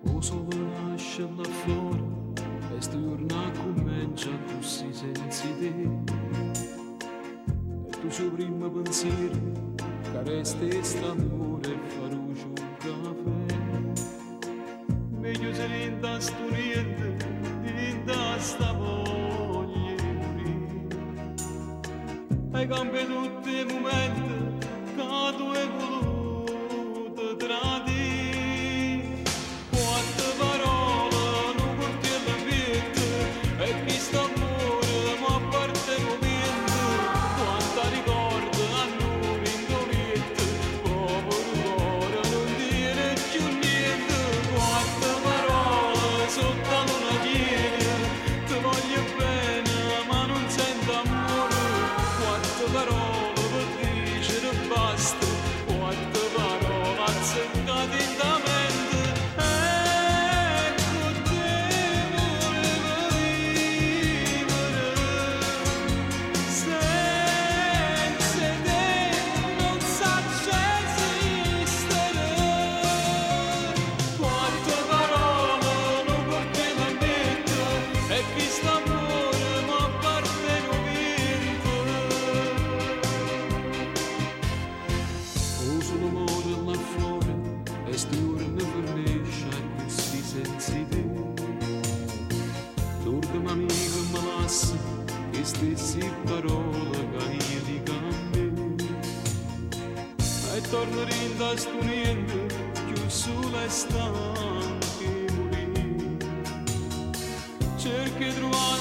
O sole nasce là fuori e sto giorno comincia così senza te. E tu suo primo pensiero che resti st'amore e faruccio un caffè. Meglio se rinda sto niente, rinda sta voglia di morire. Hai cambiato tutti i momenti che tu hai voluto tradire. Quante parole non porti alla vita e chi sta amore ma appartengo niente. Quanta ricordo hanno rindovietto, povero cuore non dire più niente. Quante parole sotto una chiede, ti voglio bene ma non sento amore. Quante parole per dire basta, quante parole azzeccate in da mente. Ecco te volevo vivere, senza te non saprei esistere. Quante parole non portiamo a mente e chi sta amore ma appartengo niente. O solo amore là fuori e sto giorno per me c'è così senza te. L'ultima amica mi lascia che stessi parole che io dico a me. E torno rinda sto niente più sulle stanche morire. Cerchi di trovare